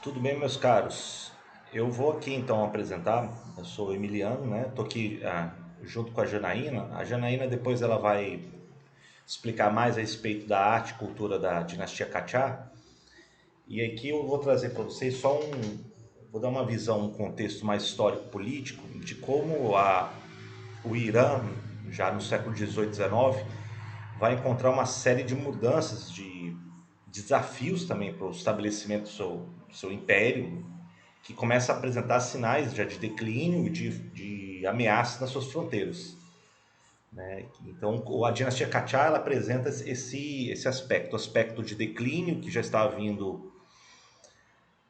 Tudo bem, meus caros? Eu vou aqui então apresentar. Eu sou o Emiliano, né? Tô aqui junto com a Janaína. A Janaína depois ela vai explicar mais a respeito da arte e cultura da dinastia Qajar. E aqui eu vou trazer para vocês vou dar uma visão, um contexto mais histórico-político de como o Irã, já no século XVIII, XIX, vai encontrar uma série de mudanças, de desafios também para o estabelecimento do seu império, que começa a apresentar sinais já de declínio e de ameaça nas suas fronteiras. Né? Então, a dinastia Qajar ela apresenta esse aspecto, o aspecto de declínio que já estava vindo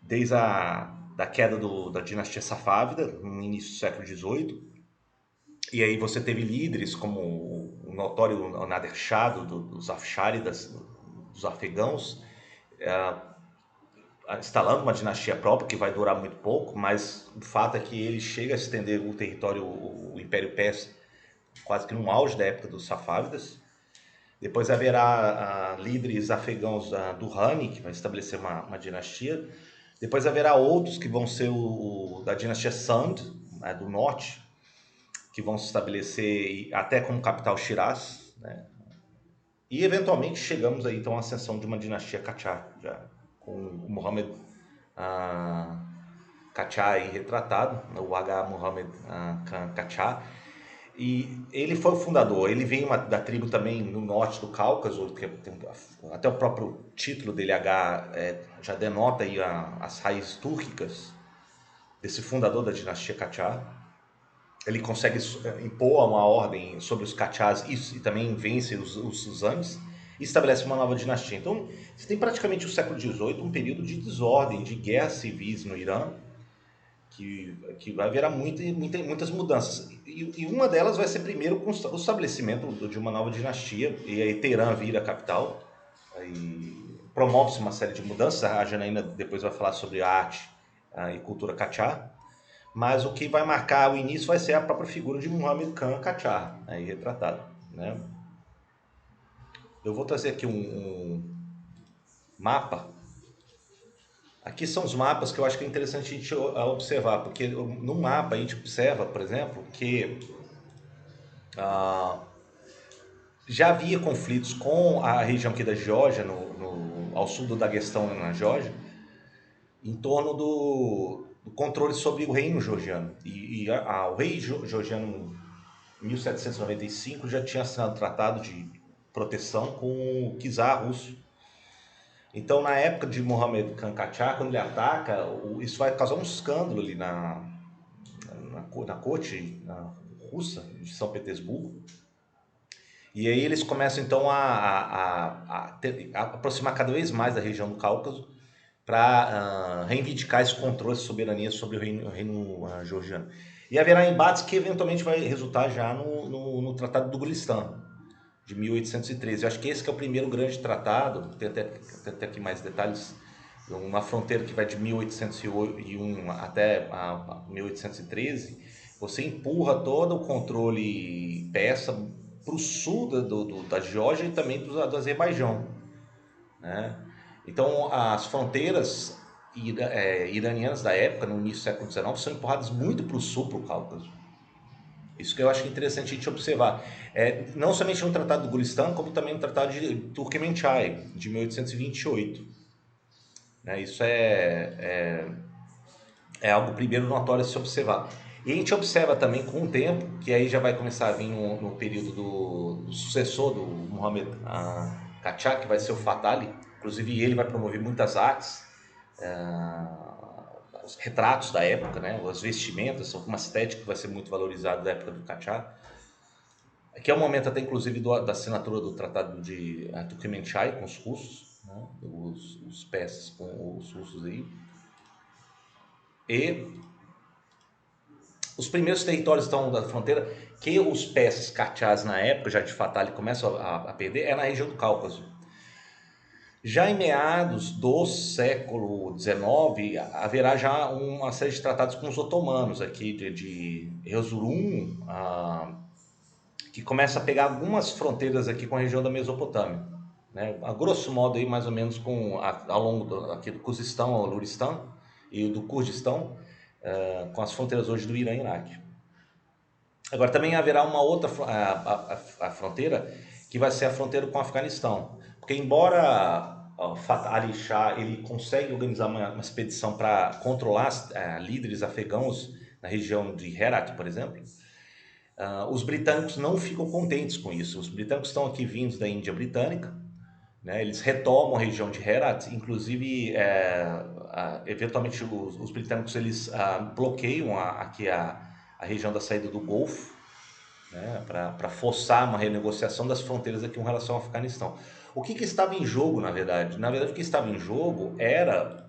desde a da queda da dinastia Safávida, no início do século XVIII. E aí você teve líderes como o notório Nader Shah, dos Afsháridas, dos afegãos, instalando uma dinastia própria que vai durar muito pouco, mas o fato é que ele chega a estender o território, o Império Persa, quase que no auge da época dos Safávidas. Depois haverá líderes afegãos do Rani, que vai estabelecer uma dinastia. Depois haverá outros que vão ser da dinastia Sand, né, do norte, que vão se estabelecer até como capital Shiraz, né? E eventualmente chegamos aí então à ascensão de uma dinastia Qajar, já com o Muhammad ah, Qajar aí retratado, o H. Muhammad Khan Qajar. E ele foi o fundador, ele vem da tribo também no norte do Cáucaso, até o próprio título dele, H, já denota aí as raízes túrquicas desse fundador da dinastia Qajar. Ele consegue impor uma ordem sobre os Qachars e também vence os Suzanes e estabelece uma nova dinastia. Então, você tem praticamente o século XVIII, um período de desordem, de guerras civis no Irã, que vai haver muitas mudanças. E uma delas vai ser primeiro com o estabelecimento de uma nova dinastia, e aí Teherã vira a capital, aí promove-se uma série de mudanças. A Janaína depois vai falar sobre arte e cultura Qajar, mas o que vai marcar o início vai ser a própria figura de Muhammad Khan Qajar, aí retratado. Né? Eu vou trazer aqui um mapa. Aqui são os mapas que eu acho que é interessante a gente observar, porque no mapa a gente observa, por exemplo, que ah, já havia conflitos com a região aqui da Geórgia, ao sul do Daguestão, na Geórgia, em torno do controle sobre o reino georgiano. O rei georgiano, em 1795, já tinha assinado um tratado de proteção com o czar russo. Então, na época de Mohammad Khan Qajar, quando ele ataca, isso vai causar um escândalo ali na corte russa de São Petersburgo. E aí eles começam então a aproximar cada vez mais da região do Cáucaso para reivindicar esse controle, essa soberania sobre o reino georgiano. E haverá embates que eventualmente vai resultar já no Tratado do Gulistan, de 1813. Eu acho que esse que é o primeiro grande tratado, tem até aqui mais detalhes, uma fronteira que vai de 1801 até 1813. Você empurra todo o controle persa para o sul da Geórgia e também do Azerbaijão. Né? Então, as fronteiras iranianas da época, no início do século XIX, são empurradas muito para o sul, para o Cáucaso. Isso que eu acho interessante a gente observar. Não somente no Tratado do Gulistan, como também no Tratado de Turkmenchai, de 1828. Né? Isso é algo primeiro notório a se observar. E a gente observa também com o tempo, que aí já vai começar a vir no período do sucessor do Muhammad Qajar, que vai ser o Fatali. Inclusive ele vai promover muitas artes, os retratos da época, né? As vestimentas, uma estética que vai ser muito valorizada da época do Qajar. Que é o momento até inclusive da assinatura do Tratado de Turkmenchai com os russos, né? Os persas com os russos aí. E os primeiros territórios estão da fronteira que os persas Qachars na época, já de Fatali, começam a perder, é na região do Cáucaso. Já em meados do século XIX, haverá já uma série de tratados com os otomanos aqui de Erzurum, que começa a pegar algumas fronteiras aqui com a região da Mesopotâmia. Né? A grosso modo, aí, mais ou menos ao longo aqui do Cuzistão ao Luristan, e do Kurdistão, com as fronteiras hoje do Irã e Iraque. Agora também haverá uma outra a fronteira, que vai ser a fronteira com o Afeganistão. Porque embora Fatah Ali Shah ele consegue organizar uma expedição para controlar líderes afegãos na região de Herat, por exemplo, os britânicos não ficam contentes com isso. Os britânicos estão aqui vindos da Índia Britânica, né? Eles retomam a região de Herat, inclusive eventualmente os britânicos eles bloqueiam aqui a região da saída do Golfo, né, para forçar uma renegociação das fronteiras aqui com relação ao Afeganistão. O que estava em jogo, na verdade? Na verdade, o que estava em jogo era...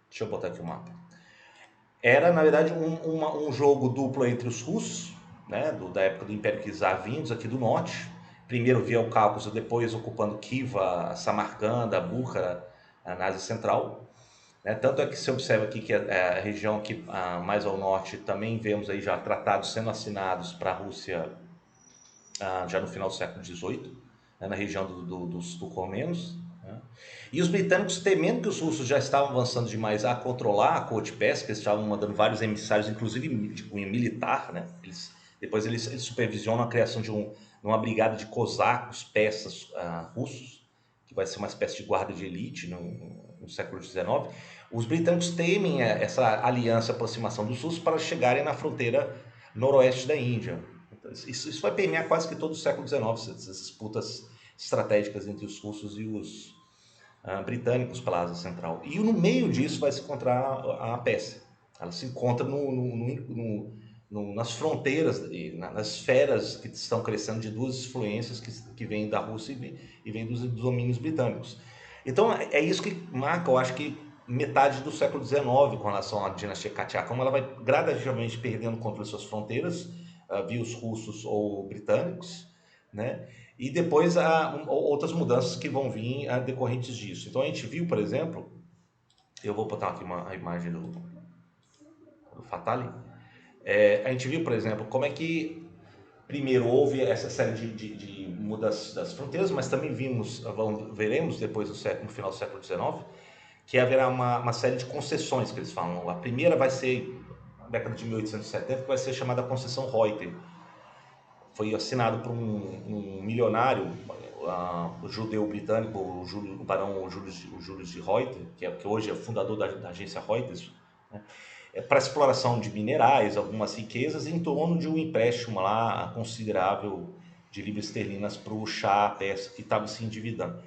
deixa eu botar aqui o mapa. Era, na verdade, um jogo duplo entre os russos, né, da época do Império Czar, vindos aqui do norte, primeiro via o Cáucaso, depois ocupando Khiva, Samarcanda, Búkhara, na Ásia Central. Tanto é que se observa aqui que a região aqui mais ao norte também vemos aí já tratados sendo assinados para a Rússia já no final do século XVIII, na região dos turcomenos. E os britânicos, temendo que os russos já estavam avançando demais a controlar a corte persa, eles estavam mandando vários emissários, inclusive de cunho militar, né? Depois eles supervisionam a criação de uma brigada de cosacos persas russos, que vai ser uma espécie de guarda de elite no século XIX. Os britânicos temem essa aliança, aproximação dos russos para chegarem na fronteira noroeste da Índia. Então, isso vai permear quase que todo o século XIX, essas disputas estratégicas entre os russos e os britânicos pela Ásia Central. E no meio disso vai se encontrar a Pérsia. Ela se encontra nas fronteiras, nas esferas que estão crescendo de duas influências que vêm da Rússia e vêm dos domínios britânicos. Então é isso que marca, eu acho que metade do século XIX com relação à dinastia Qajar, como ela vai gradativamente perdendo o controle de suas fronteiras, via os russos ou britânicos, né? E depois outras mudanças que vão vir decorrentes disso. Então a gente viu, por exemplo, eu vou botar aqui a imagem do Fatali. A gente viu, por exemplo, como é que primeiro houve essa série de mudanças das fronteiras, mas também veremos depois no final do século XIX, que haverá uma série de concessões que eles falam. A primeira vai ser na década de 1870, que vai ser chamada Concessão Reuter. Foi assinado por um milionário, o judeu britânico, o barão Julius de Reuter, que hoje é fundador da agência Reuters, né, para exploração de minerais, algumas riquezas, em torno de um empréstimo lá considerável de libras esterlinas para o Shah persa, que estava se endividando.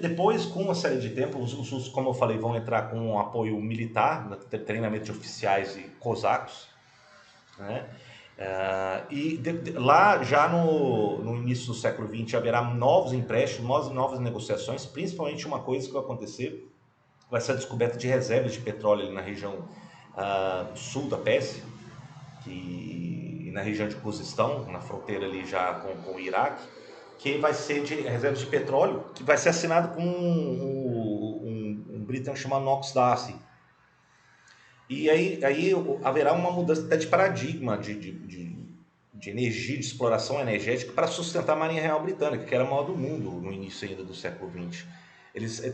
Depois, com uma série de tempo, os russos, como eu falei, vão entrar com um apoio militar, treinamento de oficiais e cosacos, né? Lá já no início do século XX haverá novos empréstimos, novas negociações, principalmente uma coisa que vai acontecer, vai ser a descoberta de reservas de petróleo ali na região sul da Pérsia, e na região de Khuzistão, na fronteira ali já com o Iraque, que vai ser de reservas de petróleo, que vai ser assinado com um britânico chamado Knox Darcy. E aí haverá uma mudança até de paradigma de energia, de exploração energética para sustentar a Marinha Real Britânica, que era a maior do mundo no início ainda do século XX.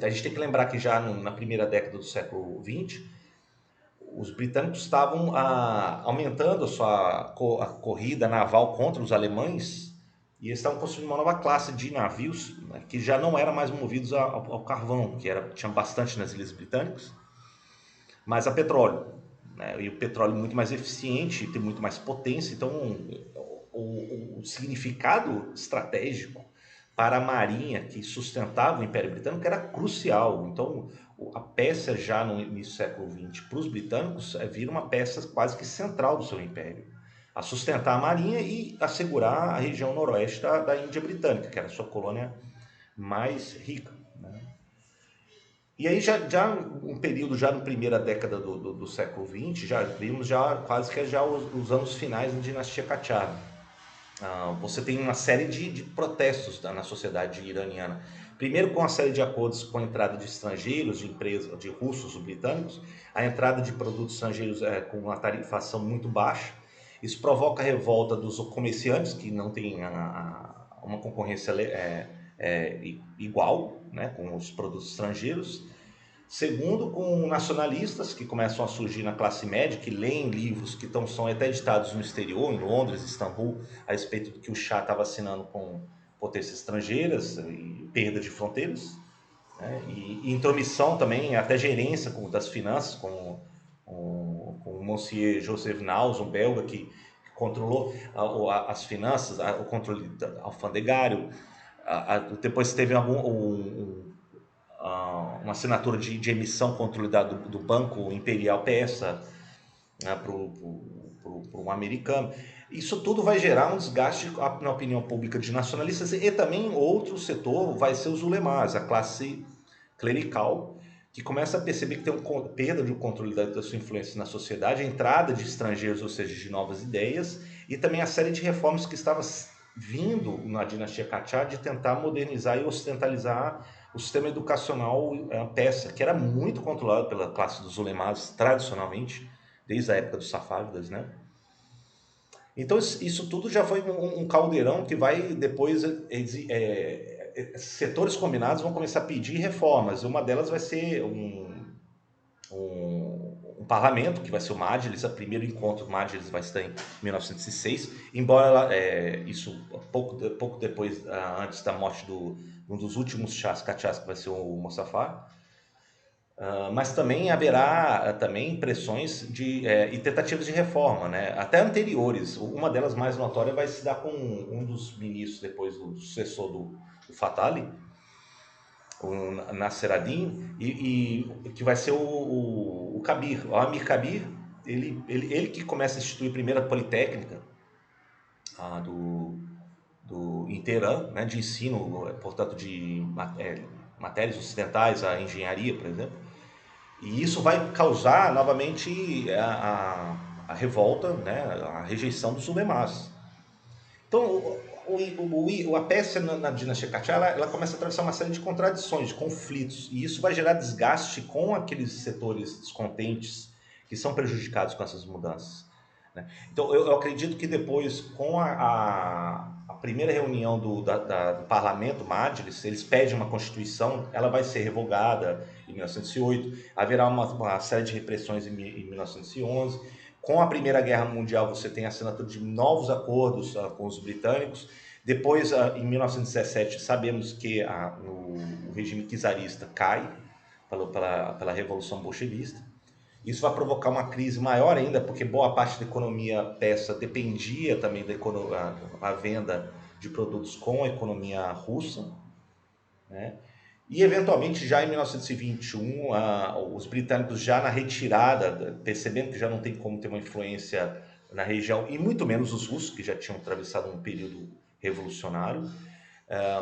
A gente tem que lembrar que já na primeira década do século XX, os britânicos estavam aumentando a corrida naval contra os alemães, e eles estavam construindo uma nova classe de navios, né, que já não eram mais movidos ao carvão, que tinha bastante nas Ilhas Britânicas, mas a petróleo, né? E o petróleo muito mais eficiente, tem muito mais potência. Então o significado estratégico para a marinha que sustentava o Império Britânico era crucial. Então a peça já no início do século XX para os britânicos vira uma peça quase que central do seu império, a sustentar a marinha e assegurar a região noroeste da Índia Britânica, que era a sua colônia mais rica, né? E aí já um período, já na primeira década do século XX, já vimos quase que já os anos finais da dinastia Qajar. Você tem uma série de protestos na sociedade iraniana. Primeiro com uma série de acordos com a entrada de estrangeiros, de empresas, de russos ou britânicos, a entrada de produtos estrangeiros com uma tarifação muito baixa. Isso provoca a revolta dos comerciantes, que não têm uma concorrência igual, né, com os produtos estrangeiros. Segundo, com nacionalistas que começam a surgir na classe média, que leem livros que são até editados no exterior, em Londres, Istambul, a respeito do que o Shah estava assinando com potências estrangeiras e perda de fronteiras, né? E intromissão também, até gerência das finanças, com o Monsieur Joseph Naus, um belga que controlou as finanças, o controle alfandegário. Depois teve uma assinatura de emissão controlada do Banco Imperial Persa, né, para um americano. Isso tudo vai gerar um desgaste na opinião pública de nacionalistas, e também outro setor vai ser os ulemás, a classe clerical, que começa a perceber que tem uma perda de controle da sua influência na sociedade, a entrada de estrangeiros, ou seja, de novas ideias, e também a série de reformas que estava vindo na dinastia Qajar de tentar modernizar e ocidentalizar o sistema educacional persa, que era muito controlado pela classe dos ulemás tradicionalmente, desde a época dos safávidas, né? Então isso tudo já foi um caldeirão que vai depois setores combinados vão começar a pedir reformas. Uma delas vai ser um parlamento, que vai ser o Majlis. O primeiro encontro do Majlis vai estar em 1906, embora isso pouco depois, antes da morte um dos últimos chás, Qajars, que vai ser o Mozaffar. Mas também haverá também pressões e tentativas de reforma, né? Até anteriores. Uma delas mais notória vai se dar com um dos ministros depois do sucessor do Fatali, o Nasser ad-Din, e que vai ser o Kabir, o Amir Kabir. Ele que começa a instituir a primeira politécnica em Teherã, né, de ensino, portanto, de matérias ocidentais, a engenharia, por exemplo. E isso vai causar novamente a revolta, né, a rejeição dos ulemás. Então, a Pérsia na dinastia Qajar, ela começa a atravessar uma série de contradições, de conflitos, e isso vai gerar desgaste com aqueles setores descontentes que são prejudicados com essas mudanças, né? Então, eu acredito que depois, com a primeira reunião do parlamento Majlis, eles pedem uma constituição, ela vai ser revogada em 1908, haverá uma série de repressões em 1911. Com a Primeira Guerra Mundial, você tem a assinatura de novos acordos com os britânicos. Depois, em 1917, sabemos que o regime czarista cai pela Revolução Bolchevista. Isso vai provocar uma crise maior ainda, porque boa parte da economia persa dependia também da venda de produtos com a economia russa, né? E, eventualmente, já em 1921, os britânicos já na retirada, percebendo que já não tem como ter uma influência na região, e muito menos os russos, que já tinham atravessado um período revolucionário,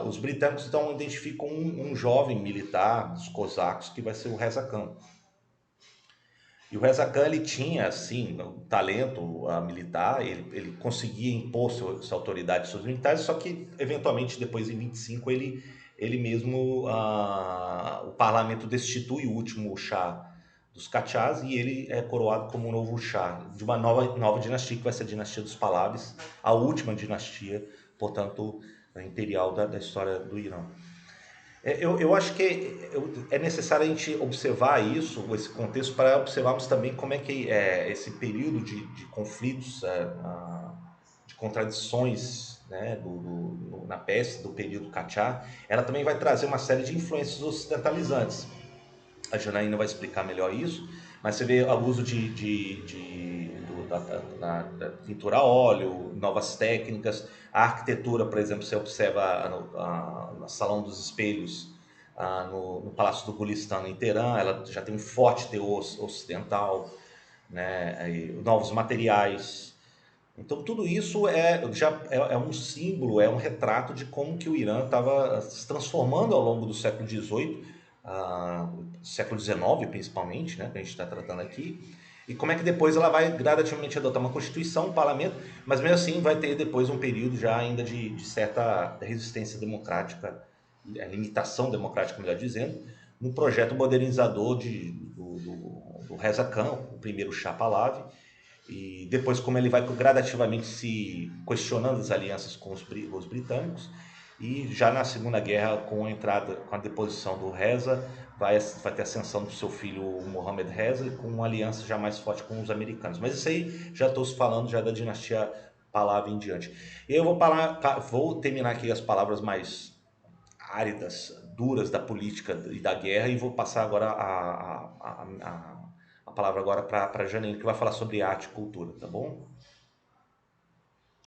os britânicos então identificam um jovem militar dos cosacos, que vai ser o Reza Khan. E o Reza Khan, ele tinha, assim, um talento militar, ele conseguia impor sua autoridade sobre os militares, só que, eventualmente, depois, em 25, ele mesmo, o parlamento destitui o último Shah dos Qajars e ele é coroado como o novo Shah de uma nova dinastia, que vai ser a dinastia dos Pahlavis, a última dinastia, portanto, imperial da história do Irã. Eu acho que é necessário a gente observar isso, esse contexto, para observarmos também como é que esse período de conflitos, de contradições, né, na Pérsia, do período Qajar, ela também vai trazer uma série de influências ocidentalizantes. A Janaína vai explicar melhor isso, mas você vê o uso da pintura a óleo, novas técnicas, a arquitetura, por exemplo, você observa no Salão dos Espelhos, no Palácio do Gulistan, em Teherã, ela já tem um forte teor ocidental, né, novos materiais. Então, tudo isso já é um símbolo, é um retrato de como que o Irã estava se transformando ao longo do século XVIII, século XIX principalmente, né, que a gente está tratando aqui, e como é que depois ela vai gradativamente adotar uma constituição, um parlamento, mas mesmo assim vai ter depois um período já ainda de certa resistência democrática, limitação democrática, melhor dizendo, no projeto modernizador do Reza Khan, o primeiro Shah Pahlavi, e depois como ele vai gradativamente se questionando as alianças com os britânicos, E já na Segunda Guerra, com a entrada, com a deposição do Reza, vai ter a ascensão do seu filho Mohammed Reza, com uma aliança já mais forte com os americanos. Mas isso aí já estou falando já da dinastia Pahlavi em diante. Eu vou terminar aqui as palavras mais áridas, duras da política e da guerra e vou passar agora a palavra agora para a Janine, que vai falar sobre arte e cultura, tá bom?